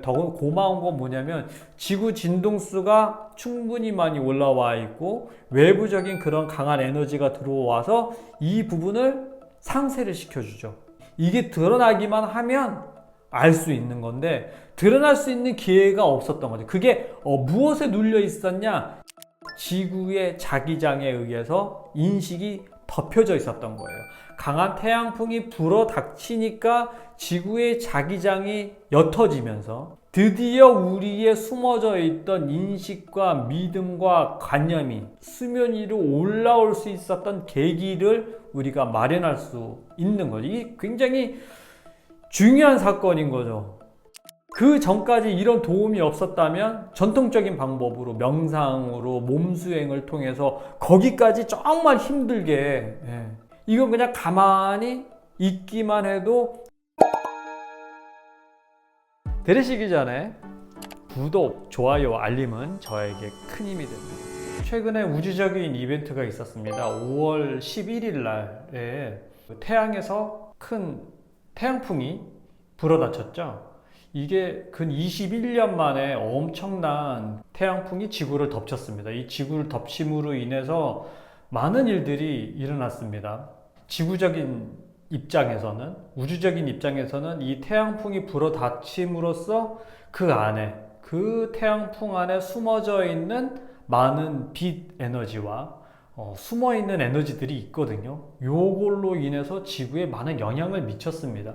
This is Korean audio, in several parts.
더 고마운 건 뭐냐면 지구 진동수가 충분히 많이 올라와 있고 외부적인 그런 강한 에너지가 들어와서 이 부분을 상쇄를 시켜주죠. 이게 드러나기만 하면 알 수 있는 건데 드러날 수 있는 기회가 없었던 거죠. 그게 무엇에 눌려 있었냐? 지구의 자기장에 의해서 인식이 덮여져 있었던 거예요. 강한 태양풍이 불어 닥치니까 지구의 자기장이 옅어지면서 드디어 우리의 숨어져 있던 인식과 믿음과 관념이 수면 위로 올라올 수 있었던 계기를 우리가 마련할 수 있는 거죠. 이 굉장히 중요한 사건인 거죠. 그 전까지 이런 도움이 없었다면 전통적인 방법으로 명상으로 몸수행을 통해서 거기까지 정말 힘들게 이건 그냥 가만히 있기만 해도 들으시기 전에 구독, 좋아요, 알림은 저에게 큰 힘이 됩니다. 최근에 우주적인 이벤트가 있었습니다. 5월 11일 날에 태양에서 큰 태양풍이 불어닥쳤죠. 이게 근 21년 만에 엄청난 태양풍이 지구를 덮쳤습니다. 이 지구를 덮침으로 인해서 많은 일들이 일어났습니다. 지구적인 입장에서는, 우주적인 입장에서는 이 태양풍이 불어닥침으로써 그 안에, 그 태양풍 안에 숨어져 있는 많은 빛 에너지와 숨어 있는 에너지들이 있거든요. 요걸로 인해서 지구에 많은 영향을 미쳤습니다.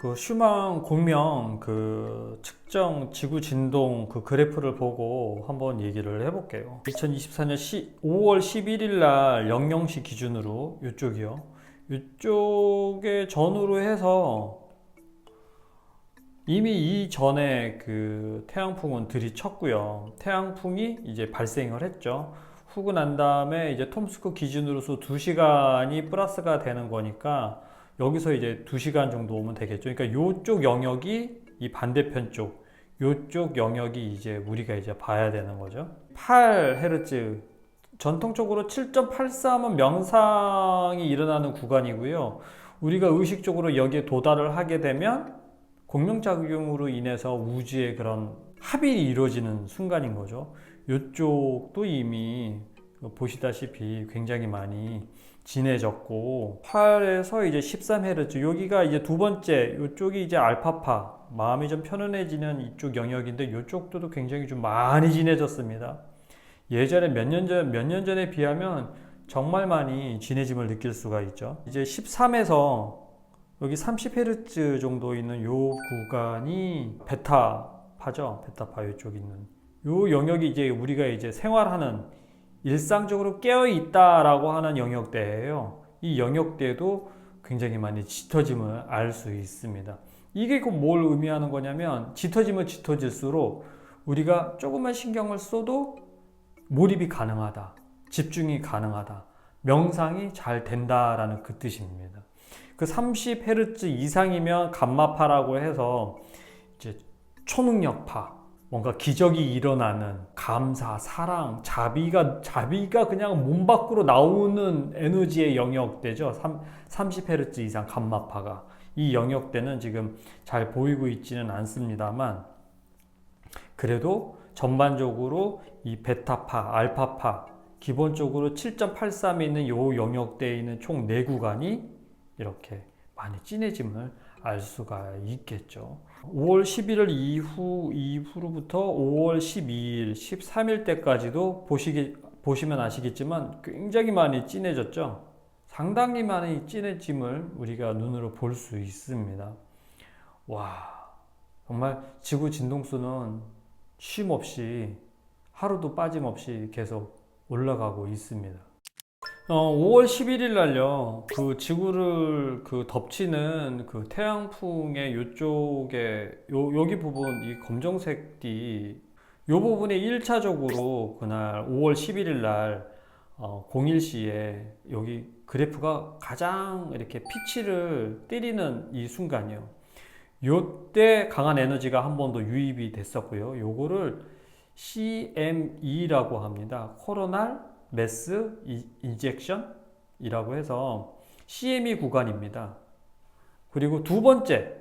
그 슈망 공명 그 측정 지구 진동 그 그래프를 보고 한번 얘기를 해볼게요. 2024년 5월 11일 날 00시 기준으로 이쪽이요. 이쪽에 전후로 해서 이미 이전에 그 태양풍은 들이쳤고요. 태양풍이 이제 발생을 했죠. 후고 난 다음에 이제 톰스크 기준으로서 2시간이 플러스가 되는 거니까 여기서 이제 2시간 정도 오면 되겠죠. 그러니까 요쪽 영역이 이 반대편 쪽, 요쪽 영역이 이제 우리가 이제 봐야 되는 거죠. 8Hz, 전통적으로 7.83은 명상이 일어나는 구간이고요. 우리가 의식적으로 여기에 도달을 하게 되면 공명작용으로 인해서 우주의 그런 합일이 이루어지는 순간인 거죠. 요쪽도 이미 보시다시피 굉장히 많이 진해졌고 8에서 이제 13Hz 여기가 이제 두 번째 이쪽이 이제 알파파 마음이 좀 편안해지는 이쪽 영역인데 이쪽도 굉장히 좀 많이 진해졌습니다. 예전에 몇 년 전에 비하면 정말 많이 진해짐을 느낄 수가 있죠. 이제 13에서 여기 30Hz 정도 있는 요 구간이 베타파죠. 베타파 이쪽 있는 요 영역이 이제 우리가 이제 생활하는 일상적으로 깨어 있다라고 하는 영역대예요. 이 영역대도 굉장히 많이 짙어짐을 알 수 있습니다. 이게 뭘 의미하는 거냐면 짙어지면 짙어질수록 우리가 조금만 신경을 써도 몰입이 가능하다, 집중이 가능하다, 명상이 잘 된다라는 그 뜻입니다. 그 30Hz 이상이면 감마파라고 해서 이제 초능력파, 뭔가 기적이 일어나는 감사, 사랑, 자비가 그냥 몸 밖으로 나오는 에너지의 영역대죠. 30Hz 이상 감마파가. 이 영역대는 지금 잘 보이고 있지는 않습니다만 그래도 전반적으로 이 베타파, 알파파 기본적으로 7.83에 있는 요 영역대에 있는 총 4구간이 이렇게 많이 진해짐을 알 수가 있겠죠. 5월 11일 이후로부터 5월 12일, 13일 때까지도 보시면 아시겠지만 굉장히 많이 진해졌죠. 상당히 많이 진해짐을 우리가 눈으로 볼 수 있습니다. 와, 정말 지구 진동수는 쉼 없이 하루도 빠짐없이 계속 올라가고 있습니다. 5월 11일 날요, 그 지구를 그 덮치는 그 태양풍의 요쪽에, 여기 부분, 이 검정색 띠, 요 부분이 1차적으로 그날 5월 11일 날, 01시에 여기 그래프가 가장 이렇게 피치를 때리는 이 순간이요. 요때 강한 에너지가 한 번 더 유입이 됐었고요. 요거를 CME라고 합니다. 코로날 매스 인젝션이라고 해서 CME 구간입니다. 그리고 두 번째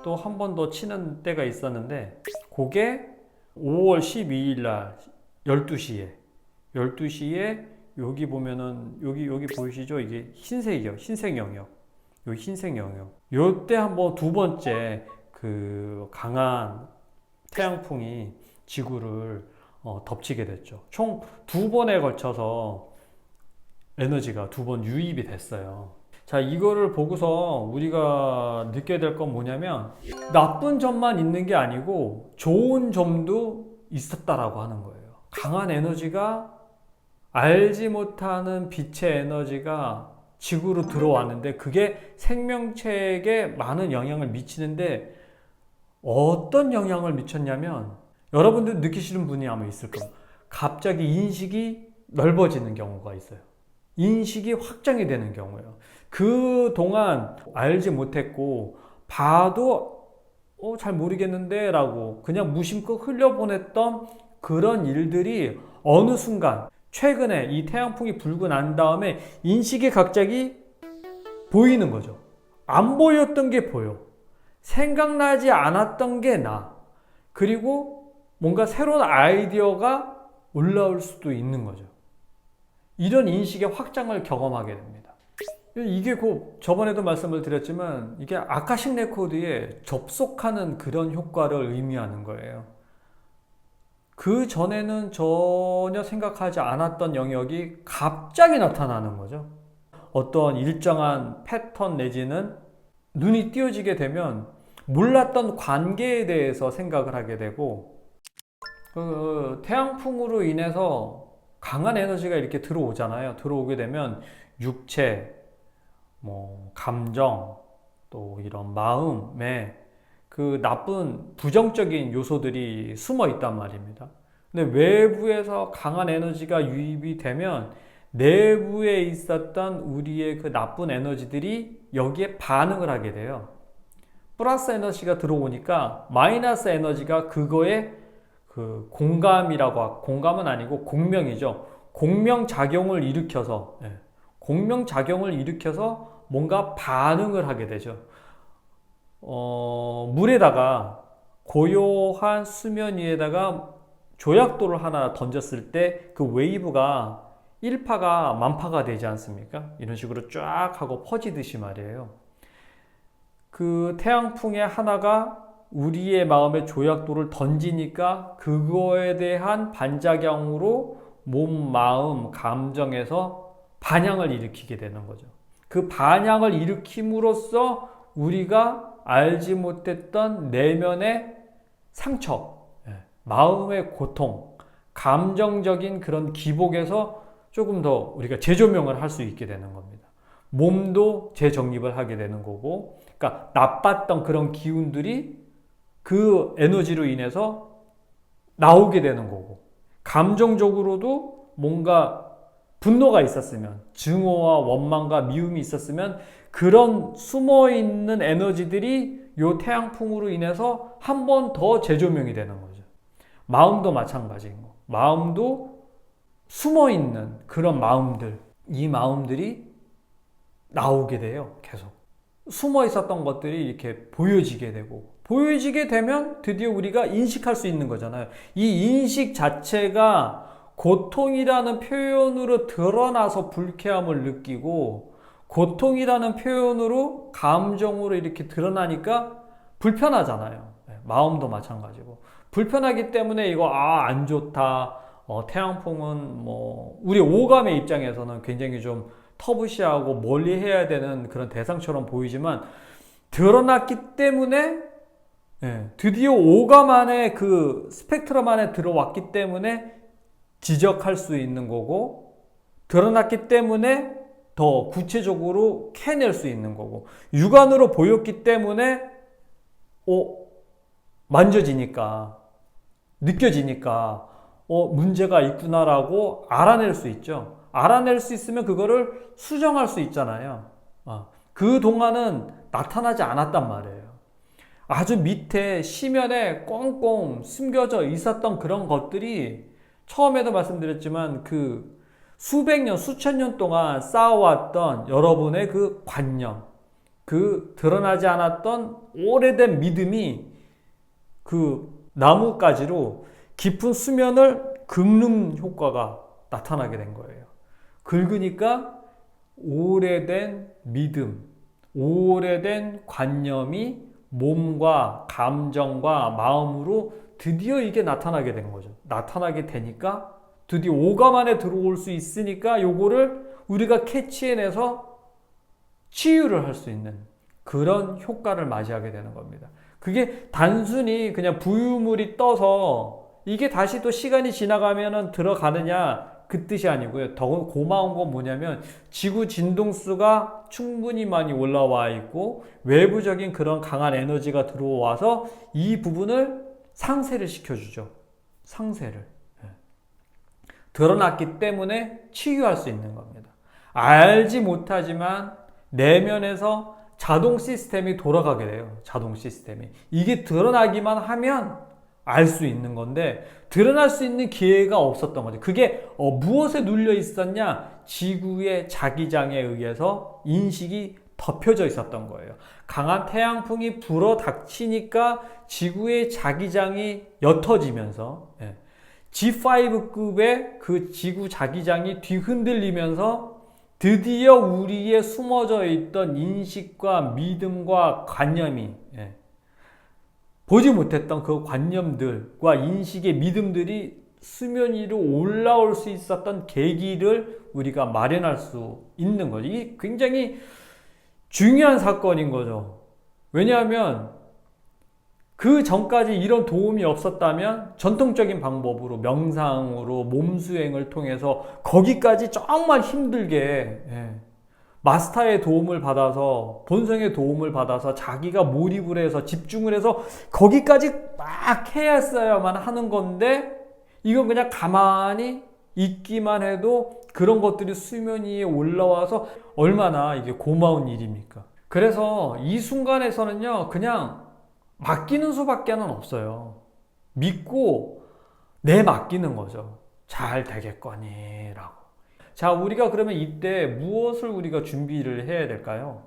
또 한 번 더 치는 때가 있었는데, 그게 5월 12일 날 12시에 여기 보면은 여기 보이시죠? 이게 흰색이요. 흰색 영역. 여기 흰색 영역. 요때 한번 두 번째 그 강한 태양풍이 지구를 덮치게 됐죠. 총 두 번에 걸쳐서 에너지가 두 번 유입이 됐어요. 자, 이거를 보고서 우리가 느껴야 될 건 뭐냐면 나쁜 점만 있는 게 아니고 좋은 점도 있었다라고 하는 거예요. 강한 에너지가 알지 못하는 빛의 에너지가 지구로 들어왔는데 그게 생명체에게 많은 영향을 미치는데 어떤 영향을 미쳤냐면 여러분들 느끼시는 분이 아마 있을 겁니다. 갑자기 인식이 넓어지는 경우가 있어요. 인식이 확장이 되는 경우예요. 그동안 알지 못했고 봐도 잘 모르겠는데 라고 그냥 무심코 흘려보냈던 그런 일들이 어느 순간 최근에 이 태양풍이 불고 난 다음에 인식이 갑자기 보이는 거죠. 안 보였던 게 보여. 생각나지 않았던 게 나. 그리고 뭔가 새로운 아이디어가 올라올 수도 있는 거죠. 이런 인식의 확장을 경험하게 됩니다. 이게 곧 저번에도 말씀을 드렸지만 이게 아카식 레코드에 접속하는 그런 효과를 의미하는 거예요. 그 전에는 전혀 생각하지 않았던 영역이 갑자기 나타나는 거죠. 어떤 일정한 패턴 내지는 눈이 띄어지게 되면 몰랐던 관계에 대해서 생각을 하게 되고 그 태양풍으로 인해서 강한 에너지가 이렇게 들어오잖아요. 들어오게 되면 육체, 감정, 또 이런 마음에 그 나쁜 부정적인 요소들이 숨어 있단 말입니다. 근데 외부에서 강한 에너지가 유입이 되면 내부에 있었던 우리의 그 나쁜 에너지들이 여기에 반응을 하게 돼요. 플러스 에너지가 들어오니까 마이너스 에너지가 그거에 그 공감은 아니고 공명이죠. 공명작용을 일으켜서 뭔가 반응을 하게 되죠. 물에다가 고요한 수면 위에다가 조약돌을 하나 던졌을 때 그 웨이브가 1파가 만파가 되지 않습니까? 이런 식으로 쫙 하고 퍼지듯이 말이에요. 그 태양풍의 하나가 우리의 마음에 조약돌을 던지니까 그거에 대한 반작용으로 몸, 마음, 감정에서 반향을 일으키게 되는 거죠. 그 반향을 일으킴으로써 우리가 알지 못했던 내면의 상처, 마음의 고통, 감정적인 그런 기복에서 조금 더 우리가 재조명을 할 수 있게 되는 겁니다. 몸도 재정립을 하게 되는 거고, 그러니까 나빴던 그런 기운들이 그 에너지로 인해서 나오게 되는 거고, 감정적으로도 뭔가 분노가 있었으면, 증오와 원망과 미움이 있었으면 그런 숨어있는 에너지들이 요 태양풍으로 인해서 한 번 더 재조명이 되는 거죠. 마음도 마찬가지인 거. 마음도 숨어있는 그런 마음들, 이 마음들이 나오게 돼요. 계속. 숨어 있었던 것들이 이렇게 보여지게 되고, 보여지게 되면 드디어 우리가 인식할 수 있는 거잖아요. 이 인식 자체가 고통이라는 표현으로 드러나서 불쾌함을 느끼고, 고통이라는 표현으로 감정으로 이렇게 드러나니까 불편하잖아요. 마음도 마찬가지고. 불편하기 때문에 이거 안 좋다. 태양풍은 우리 오감의 입장에서는 굉장히 좀 터부시하고 멀리 해야 되는 그런 대상처럼 보이지만 드러났기 때문에 드디어 오감 안에 그 스펙트럼 안에 들어왔기 때문에 지적할 수 있는 거고, 드러났기 때문에 더 구체적으로 캐낼 수 있는 거고, 육안으로 보였기 때문에 만져지니까, 느껴지니까 문제가 있구나라고 알아낼 수 있죠. 알아낼 수 있으면 그거를 수정할 수 있잖아요. 그동안은 나타나지 않았단 말이에요. 아주 밑에 심연에 꽁꽁 숨겨져 있었던 그런 것들이 처음에도 말씀드렸지만 그 수백 년, 수천 년 동안 쌓아왔던 여러분의 그 관념, 그 드러나지 않았던 오래된 믿음이 그 나뭇가지로 깊은 수면을 긁는 효과가 나타나게 된 거예요. 긁으니까 오래된 믿음, 오래된 관념이 몸과 감정과 마음으로 드디어 이게 나타나게 된 거죠. 나타나게 되니까 드디어 오감 안에 들어올 수 있으니까 요거를 우리가 캐치해내서 치유를 할 수 있는 그런 효과를 맞이하게 되는 겁니다. 그게 단순히 그냥 부유물이 떠서 이게 다시 또 시간이 지나가면 들어가느냐 그 뜻이 아니고요. 더 고마운 건 뭐냐면 지구 진동수가 충분히 많이 올라와 있고 외부적인 그런 강한 에너지가 들어와서 이 부분을 상쇄를 시켜주죠. 상쇄를. 드러났기 때문에 치유할 수 있는 겁니다. 알지 못하지만 내면에서 자동 시스템이 돌아가게 돼요. 자동 시스템이. 이게 드러나기만 하면 알 수 있는 건데 드러날 수 있는 기회가 없었던 거죠. 그게 무엇에 눌려 있었냐? 지구의 자기장에 의해서 인식이 덮여져 있었던 거예요. 강한 태양풍이 불어 닥치니까 지구의 자기장이 옅어지면서 G5급의 그 지구 자기장이 뒤흔들리면서 드디어 우리의 숨어져 있던 인식과 믿음과 관념이 보지 못했던 그 관념들과 인식의 믿음들이 수면 위로 올라올 수 있었던 계기를 우리가 마련할 수 있는 거죠. 이게 굉장히 중요한 사건인 거죠. 왜냐하면 그 전까지 이런 도움이 없었다면 전통적인 방법으로 명상으로 몸수행을 통해서 거기까지 정말 힘들게 마스터의 도움을 받아서 본성의 도움을 받아서 자기가 몰입을 해서 집중을 해서 거기까지 막 해야만 하는 건데 이건 그냥 가만히 있기만 해도 그런 것들이 수면 위에 올라와서 얼마나 이게 고마운 일입니까? 그래서 이 순간에서는요 그냥 맡기는 수밖에는 없어요. 믿고 맡기는 거죠. 잘 되겠거니 라고. 자, 우리가 그러면 이때 무엇을 우리가 준비를 해야 될까요?